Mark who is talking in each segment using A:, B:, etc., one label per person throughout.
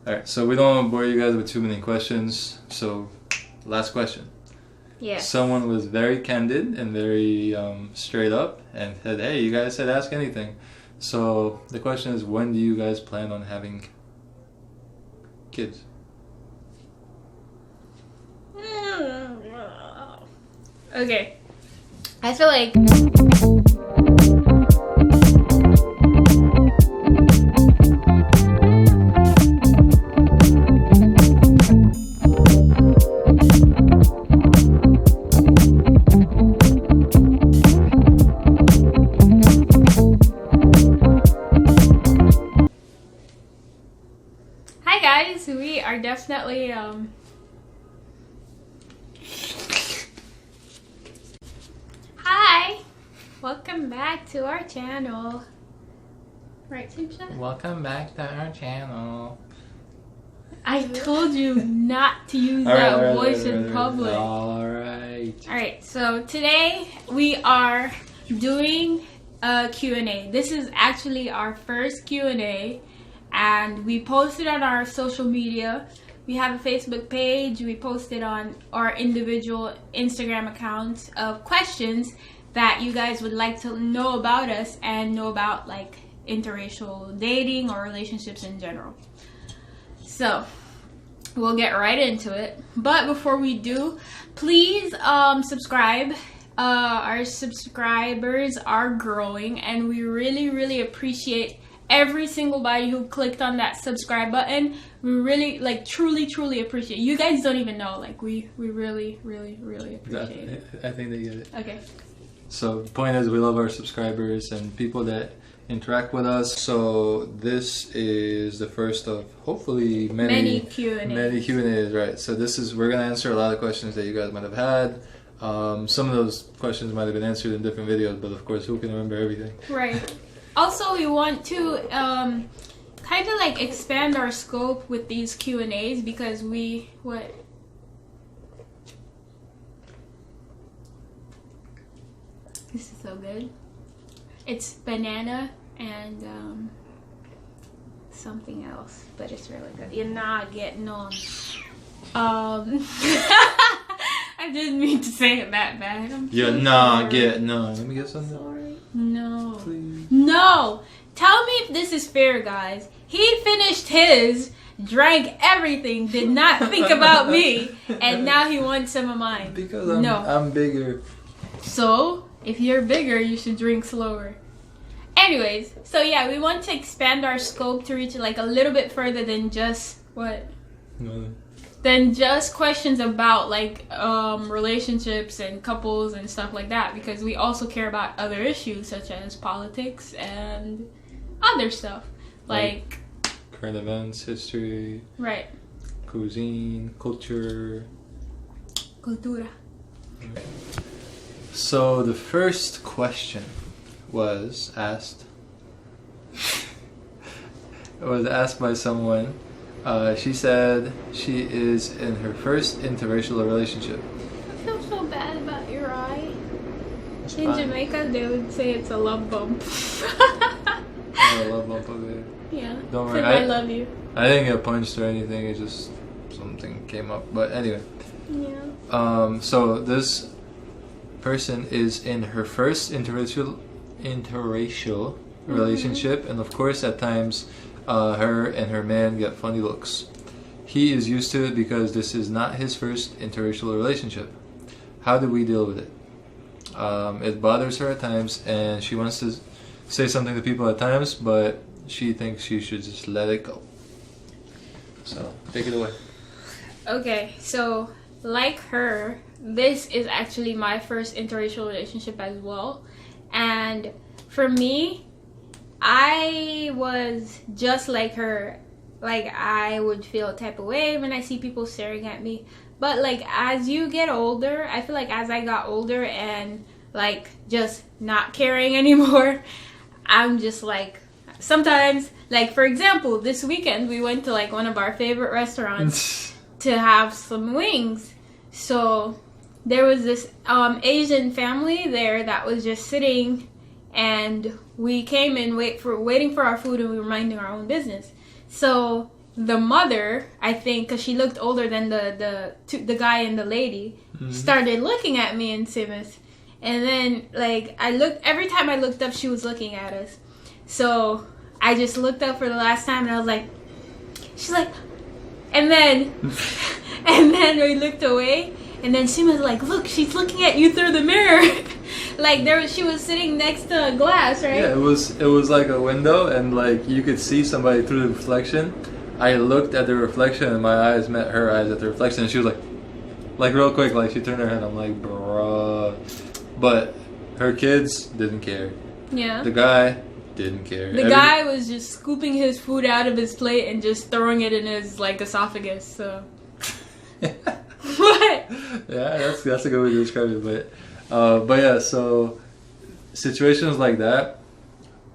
A: Alright, so we don't want to bore you guys with too many questions. So, last question.
B: Yeah.
A: Someone was very candid and very straight up and said, hey, you guys said ask anything. So, the question is, when do you guys plan on having kids?
B: Okay. I feel like... Hi guys, we are definitely Hi! Welcome back to our channel. Right, Timsha?
A: Welcome back to our channel.
B: I told you not to use that voice in public. Alright, so today we are doing a Q&A. This is actually our first Q&A and we posted on our social media. We have a Facebook page. We posted on our individual Instagram accounts of questions that you guys would like to know about us and know about like interracial dating or relationships in general. So we'll get right into it. But before we do, please subscribe. Our subscribers are growing and we really appreciate every single body who clicked on that subscribe button. We really, like, truly appreciate it. You guys don't even know. Like, we really appreciate it.
A: I think they get it.
B: Okay.
A: So the point is, we love our subscribers and people that interact with us. So this is the first of hopefully many Q&As. Many Q&As, right? So we're gonna answer a lot of questions that you guys might have had. Some of those questions might have been answered in different videos, but of course, who can remember everything? Right.
B: Also, we want to kind of like expand our scope with these Q&As because this is so good. It's banana and something else, but it's really good. You're not getting on. I didn't mean to say it that bad.
A: You're not getting on. Let me get something.
B: Sorry. No.
A: Please.
B: No. Tell me if this is fair, guys. He finished his, drank everything, did not think about me, and now he wants some of mine.
A: Because I'm bigger.
B: So, if you're bigger, you should drink slower. Anyways, so yeah, we want to expand our scope to reach like a little bit further than just what?
A: No.
B: Than just questions about like relationships and couples and stuff like that, because we also care about other issues such as politics and other stuff like
A: current events, history,
B: right,
A: cuisine, culture,
B: cultura.
A: Right. So the first question was asked by someone. She said she is in her first interracial relationship.
B: I feel so bad about your eye. In Jamaica, they would say it's a love bump.
A: A love bump over there.
B: Yeah.
A: Don't worry.
B: I love you.
A: I didn't get punched or anything. It just something came up. But anyway.
B: Yeah.
A: So this person is in her first interracial relationship, and of course, at times. Her and her man get funny looks. He is used to it because this is not his first interracial relationship. How do we deal with it? It bothers her at times and she wants to say something to people at times, but she thinks she should just let it go. So, take it away.
B: Okay, so like her, this is actually my first interracial relationship as well. And for me, I was just like her. Like, I would feel a type of way when I see people staring at me. But like, as you get older, I feel like as I got older and like just not caring anymore, I'm just like, sometimes, like for example, this weekend we went to like one of our favorite restaurants to have some wings. So there was this Asian family there that was just sitting, and we came in waiting for our food, and we were minding our own business. So the mother, I think, because she looked older than the guy and the lady, started looking at me and Simus. And then, like, every time I looked up, she was looking at us. So I just looked up for the last time, and I was like, she's like, and then we looked away, and then Simus was like, look, she's looking at you through the mirror. Like, she was sitting next to a glass, right?
A: Yeah, it was like a window, and like you could see somebody through the reflection. I looked at the reflection, and my eyes met her eyes at the reflection, and she was like real quick, like she turned her head. I'm like, bruh. But her kids didn't care. Yeah. The guy didn't care.
B: The guy was just scooping his food out of his plate and just throwing it in his like esophagus. So. What?
A: Yeah, that's a good way to describe it. But yeah, so situations like that,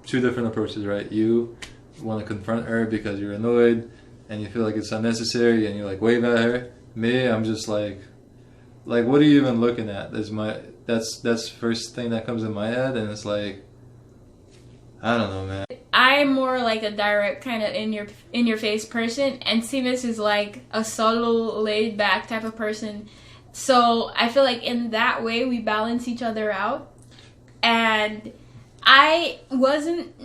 A: two different approaches, right? You want to confront her because you're annoyed and you feel like it's unnecessary, and you like wave at her. Me, I'm just like what are you even looking at? That's first thing that comes in my head, and it's like, I don't know, man.
B: I'm more like a direct kind of in your face person, and Simus is like a subtle, laid back type of person. So I feel like in that way we balance each other out. And I wasn't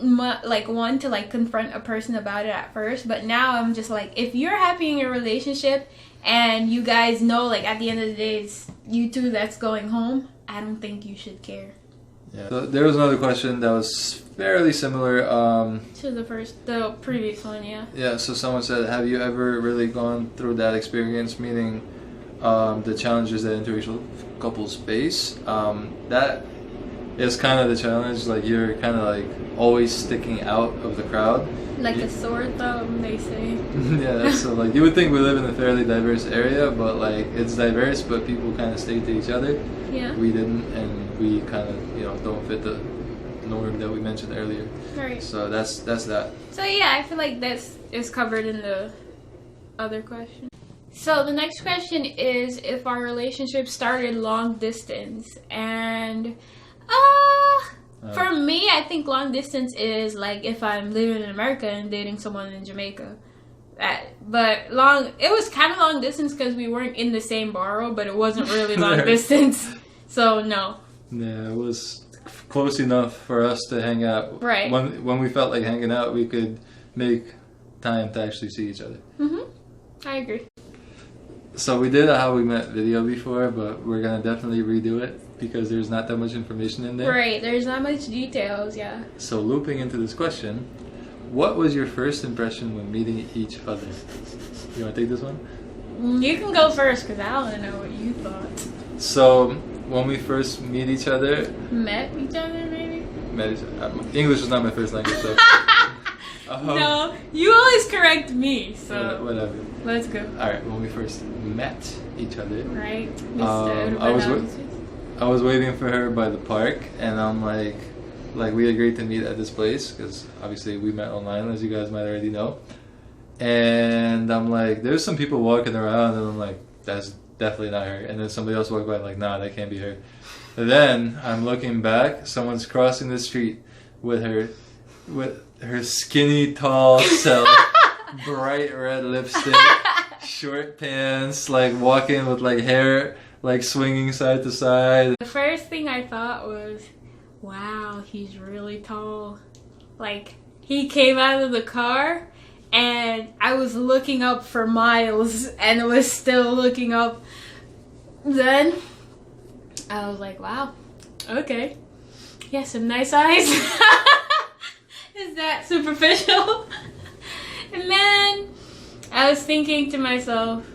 B: like one to like confront a person about it at first, but now I'm just like, if you're happy in your relationship and you guys know like at the end of the day it's you two that's going home, I don't think you should care.
A: Yeah. So there was another question that was fairly similar
B: to the previous one.
A: Yeah, so someone said, have you ever really gone through that experience, meaning the challenges that interracial couples face? That is kind of the challenge. Like, you're kind of like always sticking out of the crowd,
B: like a sore thumb, they say.
A: Yeah, so like you would think we live in a fairly diverse area, but like it's diverse, but people kind of stay to each other. Yeah, we didn't, and we kind of don't fit the norm that we mentioned earlier. Right. So that's that.
B: So yeah, I feel like this is covered in the other question. So the next question is if our relationship started long distance, and for me, I think long distance is like if I'm living in America and dating someone in Jamaica. But it was kind of long distance because we weren't in the same borough, but it wasn't really long distance. So no.
A: Yeah, it was close enough for us to hang out.
B: Right.
A: When we felt like hanging out, we could make time to actually see each other.
B: I agree.
A: So we did a How We Met video before, but we're going to definitely redo it because there's not that much information in there.
B: Right, there's not much details, yeah.
A: So looping into this question, what was your first impression when meeting each other? You want to take this one?
B: You can go first because I want to know what you thought.
A: So when we first meet each other...
B: Met each other, maybe?
A: Met each other. English is not my first language, so...
B: No, you always correct me, so...
A: Whatever.
B: Let's go.
A: Alright, when we first met each other...
B: Right.
A: I was waiting for her by the park, and I'm like we agreed to meet at this place, because obviously we met online, as you guys might already know. And I'm like, there's some people walking around, and I'm like, that's definitely not her. And then somebody else walked by, like, nah, that can't be her. And then I'm looking back, someone's crossing the street with her skinny, tall self, bright red lipstick, short pants, like walking with like hair like swinging side to side.
B: The first thing I thought was, wow, he's really tall. Like, he came out of the car and I was looking up for miles and was still looking up. Then I was like, wow, okay, he has some nice eyes. Is that superficial? And then I was thinking to myself,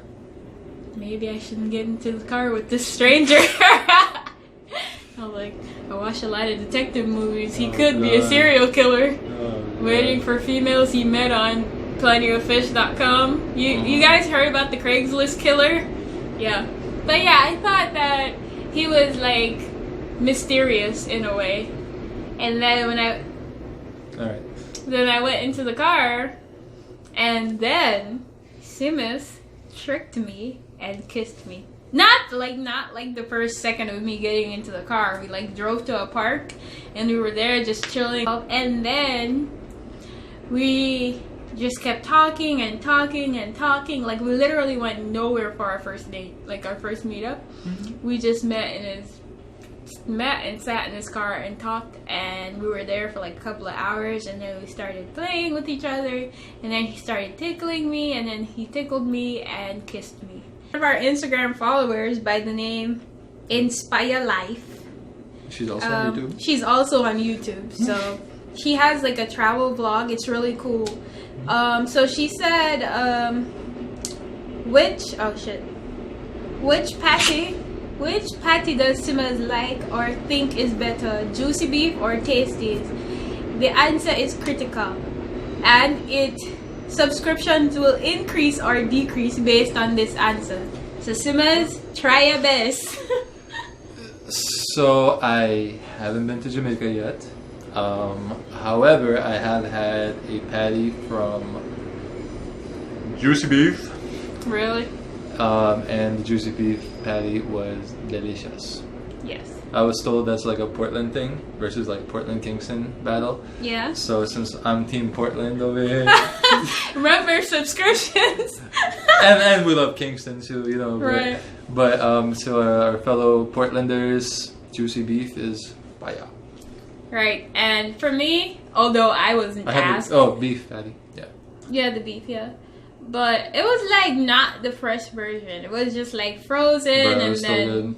B: maybe I shouldn't get into the car with this stranger. I was like, I watch a lot of detective movies. He could be a serial killer. Waiting for females he met on plentyoffish.com. You guys heard about the Craigslist killer? Yeah. But yeah, I thought that he was like mysterious in a way. And then when I went into the car, and then Simus tricked me and kissed me. Not like the first second of me getting into the car. We like drove to a park and we were there just chilling. And then we just kept talking and talking and talking. Like, we literally went nowhere for our first date, like our first meetup. We just met and sat in his car and talked, and we were there for like a couple of hours, and then we started playing with each other, and then he started tickling me, and then he tickled me and kissed me. One of our Instagram followers by the name Inspire Life.
A: She's also on YouTube.
B: She's also on YouTube, so she has like a travel vlog. It's really cool. So she said, which patty does Simmers like or think is better, juicy beef or tasties? The answer is critical, and subscriptions will increase or decrease based on this answer. So Simmers, try your best.
A: So I haven't been to Jamaica yet. However, I have had a patty from Juicy Beef.
B: Really?
A: And the Juicy Beef patty was delicious.
B: Yes.
A: I was told that's like a Portland thing versus like Portland-Kingston battle.
B: Yeah.
A: So since I'm Team Portland over here.
B: Remember, subscriptions.
A: and we love Kingston too, you know.
B: Right.
A: But so our fellow Portlanders, Juicy Beef is fire.
B: Right, and for me, although I wasn't asked.
A: Beef patty, yeah.
B: Yeah, the beef, yeah. But it was like not the fresh version. It was just like frozen, and then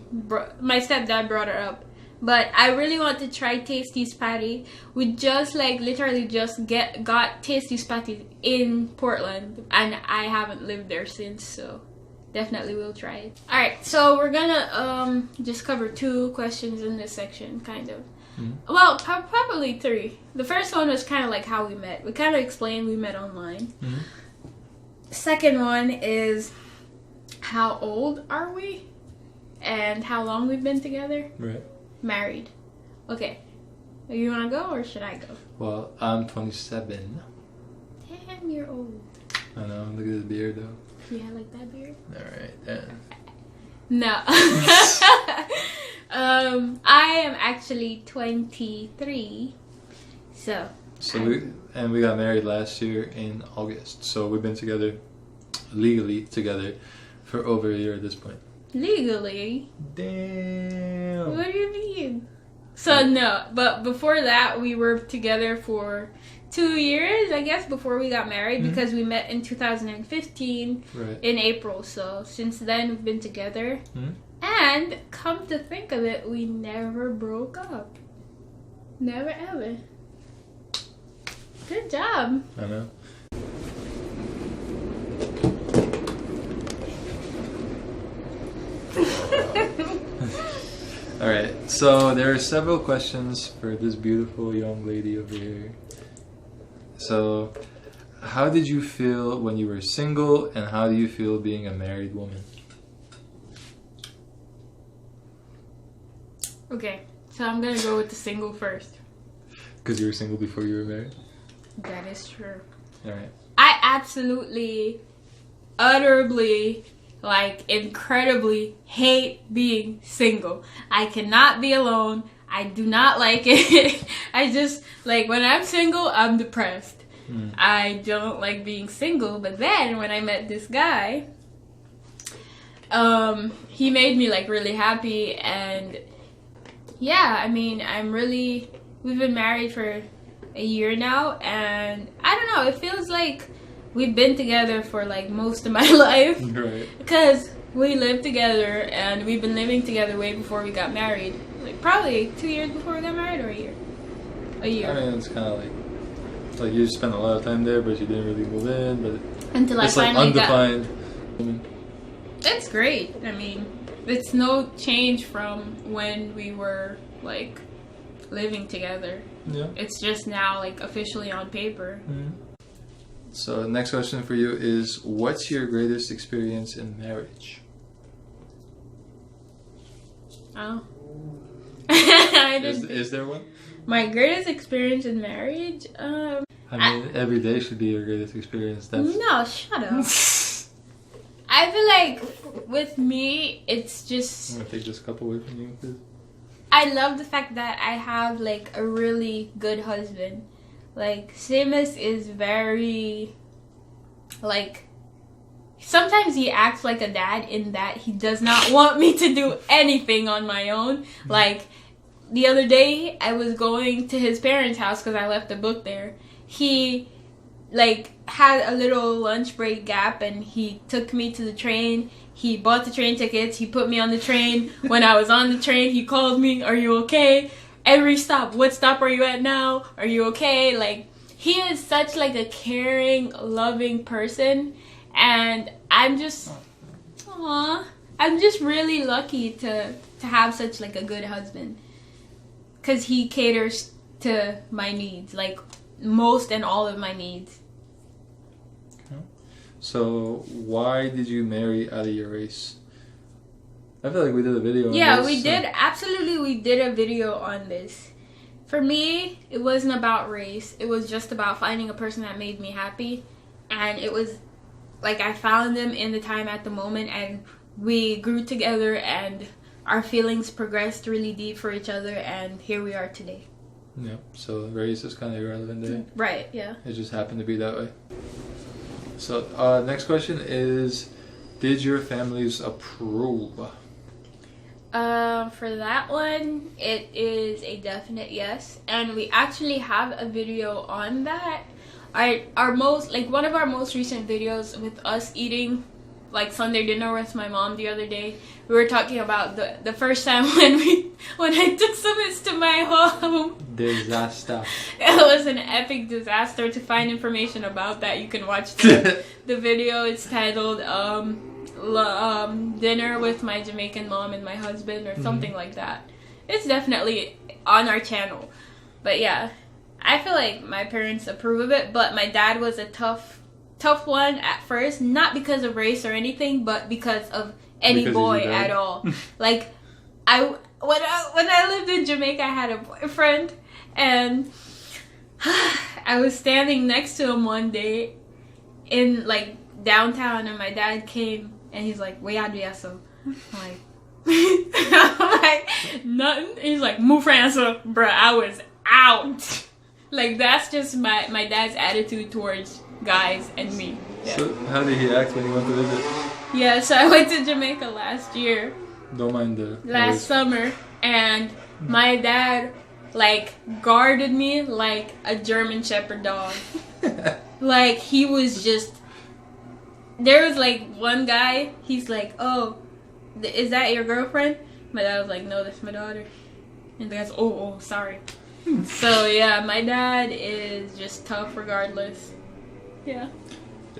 B: my stepdad brought it up. But I really want to try Tasty's patty. We just like literally just got Tasty's patty in Portland, and I haven't lived there since, so definitely will try it. All right, so we're gonna just cover 2 questions in this section, kind of. Well, probably 3. The first one was kind of like how we met. We kind of explained we met online. Second one is how old are we and how long we've been together.
A: Right.
B: Married. Okay. You want to go or should I go?
A: Well, I'm 27.
B: Damn, you're old.
A: I know. Look at this beard though.
B: Yeah, like that beard.
A: All right. Then.
B: No. I am actually 23. So we got married last year in August. So we've been together, legally together, for over a year at this point. Legally?
A: Damn.
B: What do you mean? So no, but before that we were together for 2 years, I guess, before we got married, because we met in 2015 in April. So since then we've been together. And come to think of it, we never broke up. Never ever. Good job.
A: I know. Alright, so there are several questions for this beautiful young lady over here. So, how did you feel when you were single, and how do you feel being a married woman?
B: Okay, so I'm gonna go with the single first.
A: Because you were single before you were married?
B: That is true.
A: Alright.
B: I absolutely, utterly, like, incredibly hate being single. I cannot be alone. I do not like it. I just, like, when I'm single, I'm depressed. I don't like being single. But then, when I met this guy, he made me, like, really happy. And yeah, I mean, we've been married for a year now, and I don't know, it feels like we've been together for like most of my life.
A: Right.
B: Because we lived together, and we've been living together way before we got married. Like probably 2 years before we got married, or a year? A year.
A: I mean, it's kind of like you spent a lot of time there, but you didn't really move in. But
B: until
A: it's
B: I
A: like
B: finally
A: undefined.
B: It's great. I mean, it's no change from when we were like living together.
A: Yeah.
B: It's just now like officially on paper.
A: So next question for you is, what's your greatest experience in marriage?
B: Oh.
A: Is there one?
B: My greatest experience in marriage?
A: I mean, every day should be your greatest experience.
B: No, shut up. I feel like with me, it's just...
A: I'm going to take this cup away from you, please.
B: I love the fact that I have like a really good husband. Like, Seamus is very like, sometimes he acts like a dad in that he does not want me to do anything on my own. Like, the other day, I was going to his parents' house because I left a book there. He, like, had a little lunch break gap, and he took me to the train. He bought the train tickets. He put me on the train. When I was on the train, he called me, "Are you okay?" Every stop, "What stop are you at now? Are you okay?" Like, he is such, like, a caring, loving person. And I'm just, I'm just really lucky to have such, like, a good husband. Because he caters to my needs, like, most and all of my needs.
A: So, why did you marry out of your race? I feel like we did a video on this.
B: Yeah, we did. Absolutely, we did a video on this. For me, it wasn't about race. It was just about finding a person that made me happy. And it was, like, I found them in the time at the moment, and we grew together, and our feelings progressed really deep for each other, and here we are today.
A: Yeah, so race is kind of irrelevant there.
B: Right, yeah.
A: It just happened to be that way. So, next question is, did your families approve?
B: For that one, it is a definite yes. And we actually have a video on that. One of our most recent videos with us eating, like, Sunday dinner with my mom the other day, we were talking about the first time when I took Summits to my home.
A: Disaster.
B: It was an epic disaster. To find information about that, you can watch the video. It's titled Dinner with my Jamaican mom and my husband, or something like that. It's definitely on our channel. But yeah, I feel like my parents approve of it, but my dad was a tough one at first, not because of race or anything, but because of any boy at all. Like, when I lived in Jamaica, I had a boyfriend, and I was standing next to him one day in, like, downtown, and my dad came, and he's like, "What y'all do, so?" I'm like, nothing. He's like, "Move for answer." Bruh, I was out. Like, that's just my dad's attitude towards guys and me. Yeah.
A: So, how did he act when you went to visit?
B: Yeah, so I went to Jamaica last year.
A: Don't mind the...
B: Last summer. And my dad, like, guarded me like a German Shepherd dog. Like, he was just... There was, like, one guy, he's like, "Oh, is that your girlfriend?" My dad was like, "No, that's my daughter." And the guy's, oh, sorry. So, yeah, my dad is just tough regardless. Yeah.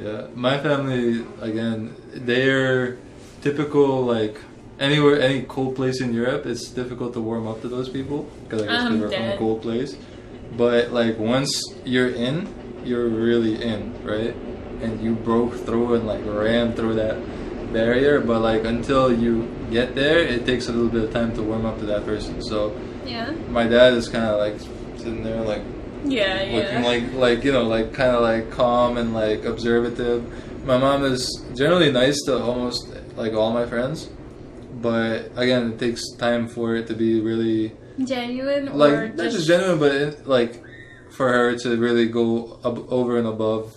A: Yeah, my family, again, they're typical, like, any cold place in Europe, it's difficult to warm up to those people, because I guess they were from a cold place. But, like, once you're in, you're really in, right? And you broke through and, like, ran through that barrier, but, like, until you get there, it takes a little bit of time to warm up to that person. So,
B: yeah, my
A: dad is kind of, like, sitting there, like, looking like you know, like, kind of like calm and like observative. My mom is generally nice to almost like all my friends, but again, it takes time for it to be really
B: genuine,
A: like,
B: or
A: not just genuine, but like for her to really go over and above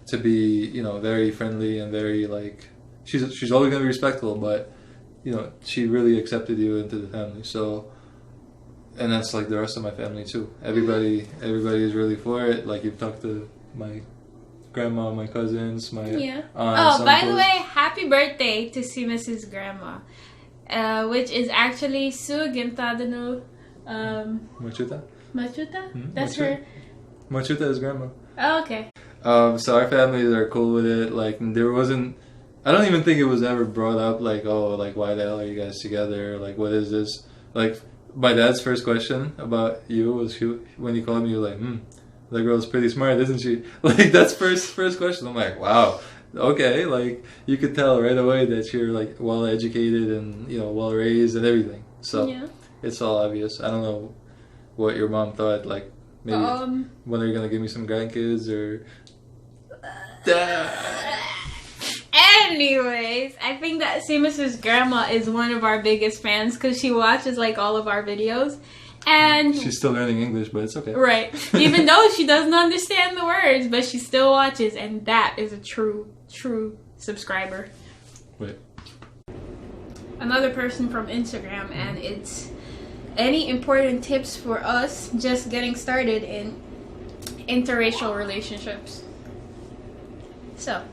A: to be, you know, very friendly and very, like, she's always gonna be respectful, but, you know, she really accepted you into the family. So. And that's like the rest of my family too. Everybody is really for it. Like, you've talked to my grandma, my cousins, my aunts.
B: Oh, by the way, happy birthday to si Mrs. Grandma, which is actually Su Gintadano.
A: Machuta.
B: Machuta?
A: Mm-hmm.
B: That's her.
A: Machuta is grandma.
B: Oh, okay.
A: So our families are cool with it. Like, there wasn't. I don't even think it was ever brought up. Like, oh, like, why the hell are you guys together? Like, what is this? Like. My dad's first question about you was when he called me, you were like, that girl's pretty smart, isn't she? Like, that's first question. I'm like, wow, okay. Like, you could tell right away that you're, like, well educated and, you know, well raised and everything. So yeah. It's all obvious. I don't know what your mom thought. Like, maybe when are you gonna give me some grandkids or?
B: Anyways, I think that si Mrs. Grandma is one of our biggest fans because she watches, like, all of our videos. And
A: she's still learning English, but it's okay.
B: Right. Even though she doesn't understand the words, but she still watches, and that is a true subscriber.
A: Wait.
B: Another person from Instagram, and it's any important tips for us just getting started in interracial relationships. So,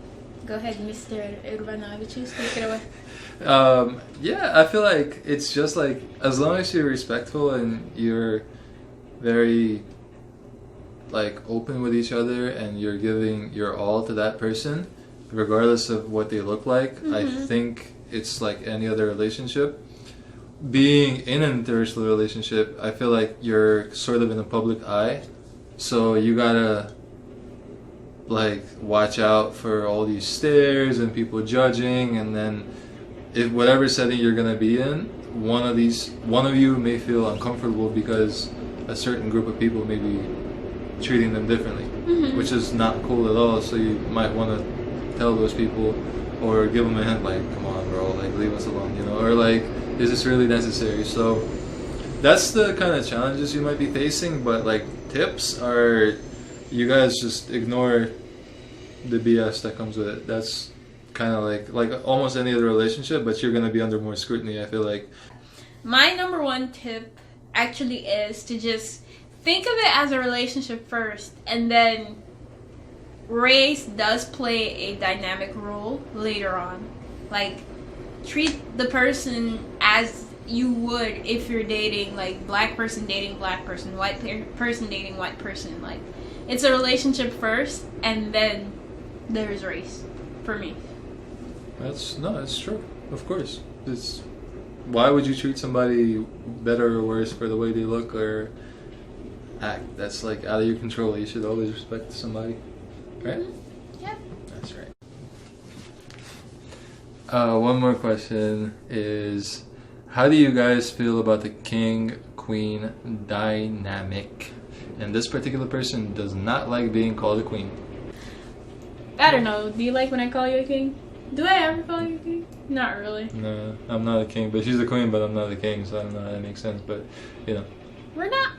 B: go ahead, Mr. Urbanavicius, take it away.
A: Yeah, I feel like it's just like, as long as you're respectful and you're very like open with each other and you're giving your all to that person, regardless of what they look like, I think it's like any other relationship. Being in an interracial relationship, I feel like you're sort of in the public eye, so you gotta like watch out for all these stares and people judging, and then if whatever setting you're gonna be in, one of you may feel uncomfortable because a certain group of people may be treating them differently, which is not cool at all. So you might want to tell those people or give them a hint, like, come on bro, like leave us alone, you know, or like, is this really necessary? So that's the kind of challenges you might be facing, but like tips are, you guys just ignore the BS that comes with it. That's kind of like almost any other relationship, but you're going to be under more scrutiny, I feel like. My
B: number one tip actually is to just think of it as a relationship first, and then race does play a dynamic role later on. Like, treat the person as you would if you're dating, like, black person dating black person, white person dating white person. Like, it's a relationship first, and then there's race, for me.
A: That's true. Of course. Why would you treat somebody better or worse for the way they look or act? That's like out of your control. You should always respect somebody, right?
B: Yeah.
A: That's right. One more question is, how do you guys feel about the king-queen dynamic? And this particular person does not like being called a queen.
B: I don't know. Do you like when I call you a king? Do I ever call you a king? Not really.
A: No, I'm not a king, but she's a queen, but I'm not a king, so I don't know how that makes sense, but, you know.
B: We're not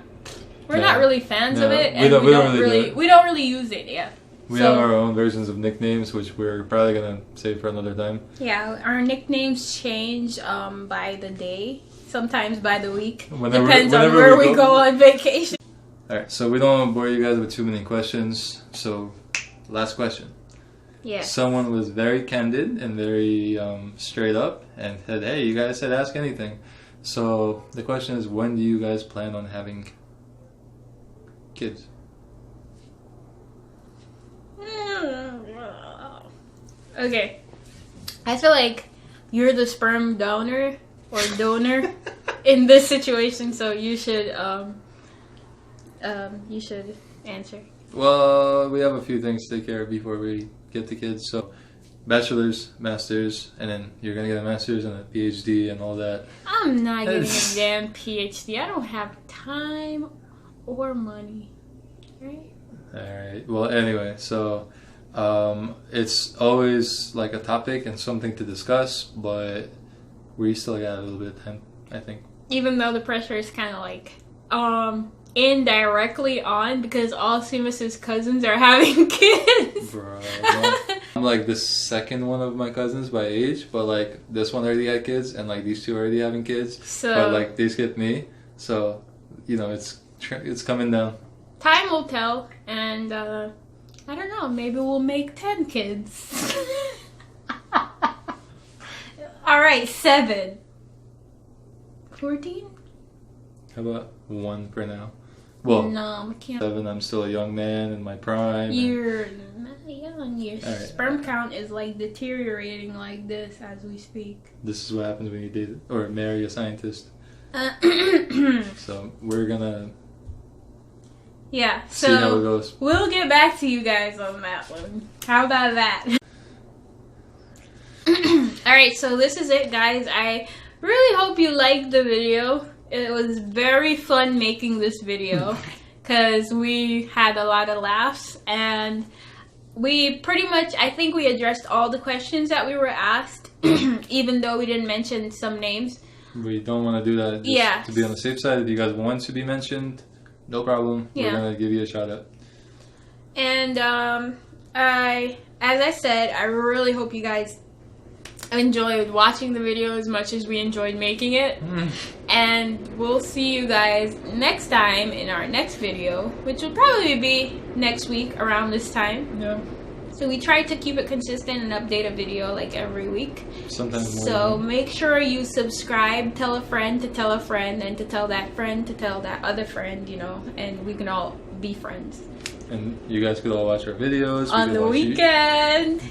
B: really fans of it, and
A: we don't
B: really use it, yeah.
A: We have our own versions of nicknames, which we're probably going to save for another time.
B: Yeah, our nicknames change by the day, sometimes by the week. Depends on where we go on vacation.
A: Alright, so we don't want to bore you guys with too many questions, so last question.
B: Yeah.
A: Someone was very candid and very straight up and said, hey, you guys said ask anything. So the question is, when do you guys plan on having kids?
B: Okay. I feel like you're the sperm donor or donor in this situation, so you should answer.
A: Well, we have a few things to take care of before we get the kids. So, bachelor's, master's, and then you're gonna get a master's and a PhD and all that.
B: I'm not getting a damn PhD. I don't have time or money. Right?
A: Alright. Well, anyway, so it's always like a topic and something to discuss, but we still got a little bit of time, I think. Even
B: though the pressure is kind of like indirectly on, because all Seamus's cousins are having kids.
A: Bro, I'm like the second one of my cousins by age, but like this one already had kids, and like these two already having kids.
B: So,
A: but like they skipped me, so you know it's coming down.
B: Time will tell, and I don't know. Maybe we'll make 10 kids. All right, 7. 14.
A: How about 1 for now? Well,
B: no, I can't.
A: 7. I'm still a young man in my prime.
B: You're not young. Your sperm count is like deteriorating like this as we speak.
A: This is what happens when you date or marry a scientist. So we're gonna.
B: Yeah. So
A: see how it goes.
B: We'll get back to you guys on that one. How about that? All right. So this is it, guys. I really hope you liked the video. It was very fun making this video because we had a lot of laughs, and we pretty much, I think we addressed all the questions that we were asked, even though we didn't mention some names.
A: We don't want to do that. Just to be on the safe side. If you guys want to be mentioned, no problem. We're gonna give you a shout out.
B: And as I said, I really hope you guys enjoyed watching the video as much as we enjoyed making it. And we'll see you guys next time in our next video, which will probably be next week around this time.
A: Yeah.
B: So we try to keep it consistent and update a video like every week.
A: Sometimes more.
B: So make sure you subscribe, tell a friend to tell a friend, and to tell that friend to tell that other friend, you know, and we can all be friends.
A: And you guys could all watch our videos.
B: On the weekend.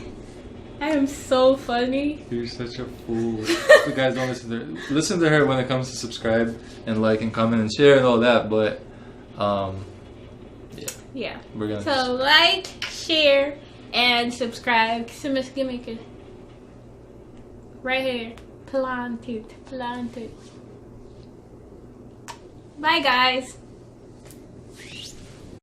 B: I am so funny.
A: You're such a fool. You guys don't listen to her. Listen to her when it comes to subscribe and like and comment and share and all that, but
B: yeah.
A: We're gonna
B: so like, share, and subscribe. Right here. Planted. Bye guys.